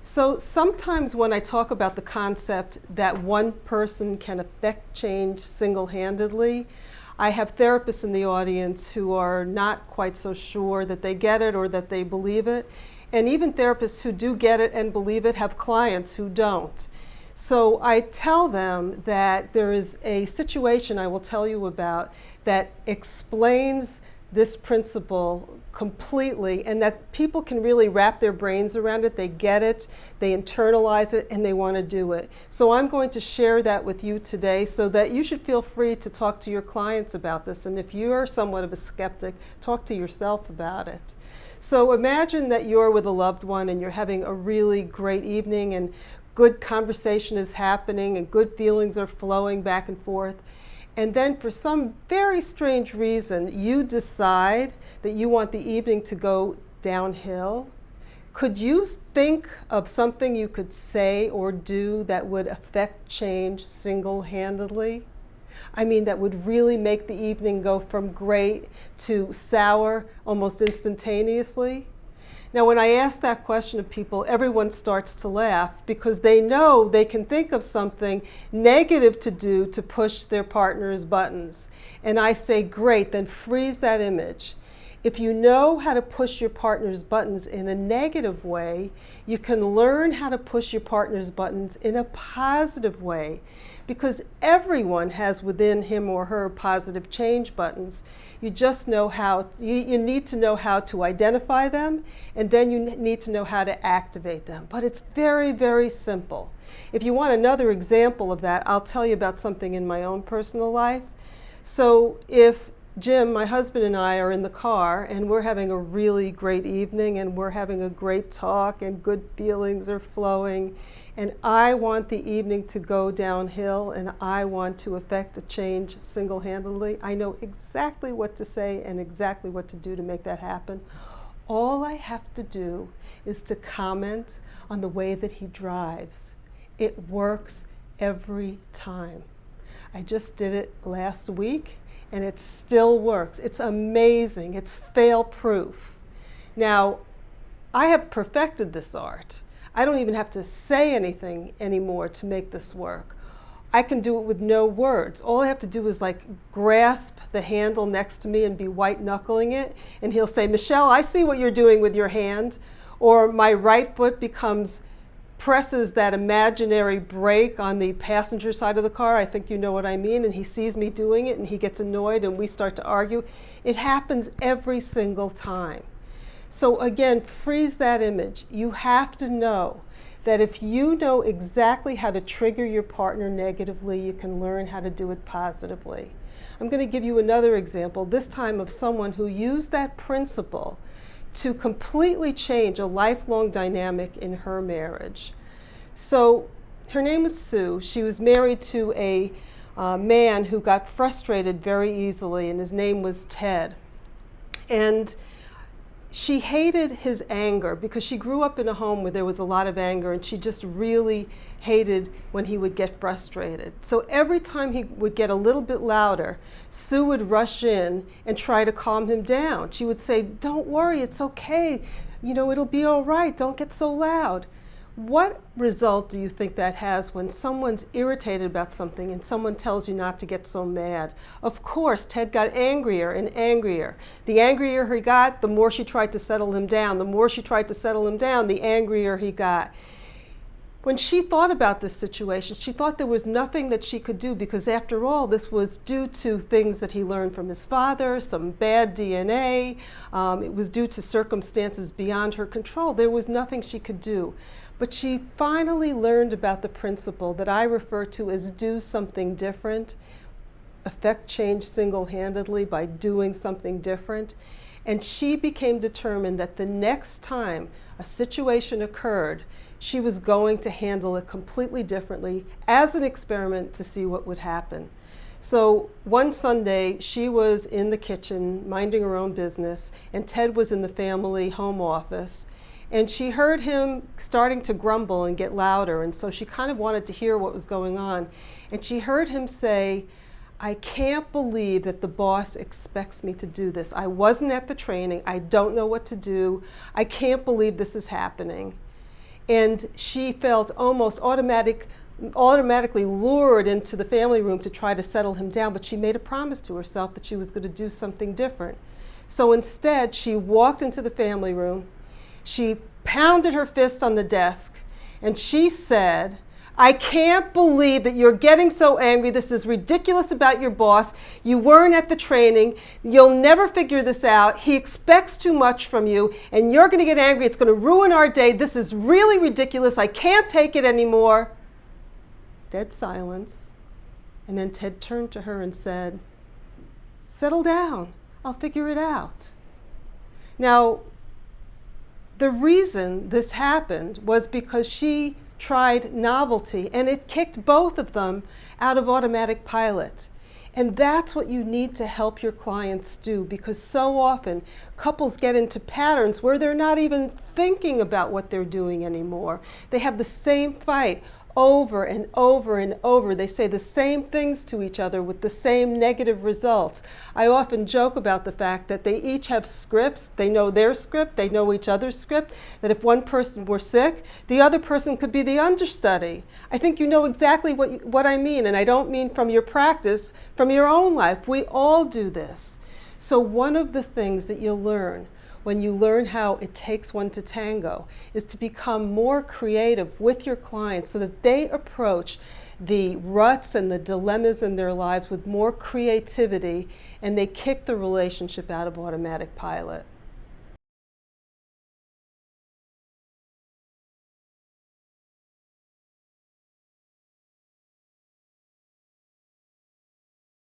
So sometimes when I talk about the concept that one person can affect change single-handedly, I have therapists in the audience who are not quite so sure that they get it or that they believe it. And even therapists who do get it and believe it have clients who don't. So I tell them that there is a situation I will tell you about that explains this principle completely, and that people can really wrap their brains around it. They get it, they internalize it, and they want to do it. So I'm going to share that with you today so that you should feel free to talk to your clients about this. And if you're somewhat of a skeptic, talk to yourself about it. So imagine that you're with a loved one and you're having a really great evening and good conversation is happening and good feelings are flowing back and forth. And then for some very strange reason, you decide that you want the evening to go downhill. Could you think of something you could say or do that would affect change single-handedly? I mean, that would really make the evening go from great to sour almost instantaneously? Now, when I ask that question of people, everyone starts to laugh because they know they can think of something negative to do to push their partner's buttons. And I say, great, then freeze that image. If you know how to push your partner's buttons in a negative way, you can learn how to push your partner's buttons in a positive way, because everyone has within him or her positive change buttons. You just know how, you need to know how to identify them, and then you need to know how to activate them. But it's very, very simple. If you want another example of that, I'll tell you about something in my own personal life. So if Jim, my husband, and I are in the car and we're having a really great evening and we're having a great talk and good feelings are flowing, and I want the evening to go downhill and I want to affect a change single-handedly, I know exactly what to say and exactly what to do to make that happen. All I have to do is to comment on the way that he drives. It works every time. I just did it last week, and it still works. It's amazing. It's fail-proof. Now, I have perfected this art. I don't even have to say anything anymore to make this work. I can do it with no words. All I have to do is grasp the handle next to me and be white-knuckling it, and he'll say, Michelle, I see what you're doing with your hand. Or my right foot presses that imaginary brake on the passenger side of the car. I think you know what I mean. And he sees me doing it and he gets annoyed and we start to argue. It happens every single time. So again, freeze that image. You have to know that if you know exactly how to trigger your partner negatively, you can learn how to do it positively. I'm going to give you another example, this time of someone who used that principle to completely change a lifelong dynamic in her marriage. So her name is Sue. She was married to a man who got frustrated very easily, and his name was Ted. And she hated his anger because she grew up in a home where there was a lot of anger, and she just really hated when he would get frustrated. So every time he would get a little bit louder, Sue would rush in and try to calm him down. She would say, don't worry, it's okay. You know, it'll be all right. Don't get so loud. What result do you think that has when someone's irritated about something and someone tells you not to get so mad? Of course, Ted got angrier and angrier. The angrier he got, the more she tried to settle him down. The more she tried to settle him down, the angrier he got. When she thought about this situation, she thought there was nothing that she could do because, after all, this was due to things that he learned from his father, some bad DNA. It was due to circumstances beyond her control. There was nothing she could do. But she finally learned about the principle that I refer to as do something different, affect change single-handedly by doing something different. And she became determined that the next time a situation occurred, she was going to handle it completely differently as an experiment to see what would happen. So one Sunday, she was in the kitchen minding her own business, and Ted was in the family home office. And she heard him starting to grumble and get louder, and so she kind of wanted to hear what was going on. And she heard him say, I can't believe that the boss expects me to do this. I wasn't at the training. I don't know what to do. I can't believe this is happening. And she felt almost automatically lured into the family room to try to settle him down, but she made a promise to herself that she was going to do something different. So instead, she walked into the family room, she pounded her fist on the desk, and she said, "I can't believe that you're getting so angry. This is ridiculous about your boss. You weren't at the training. You'll never figure this out. He expects too much from you, and you're going to get angry. It's going to ruin our day. This is really ridiculous. I can't take it anymore." Dead silence. And then Ted turned to her and said, "Settle down. I'll figure it out." Now, the reason this happened was because she tried novelty, and it kicked both of them out of automatic pilot. And that's what you need to help your clients do, because so often couples get into patterns where they're not even thinking about what they're doing anymore. They have the same fight over and over and over. They say the same things to each other with the same negative results. I often joke about the fact that they each have scripts. They know their script, they know each other's script, that if one person were sick, the other person could be the understudy. I think you know exactly what I mean, and I don't mean from your practice, from your own life. We all do this. So one of the things that you'll learn when you learn how it takes one to tango is to become more creative with your clients so that they approach the ruts and the dilemmas in their lives with more creativity, and they kick the relationship out of automatic pilot.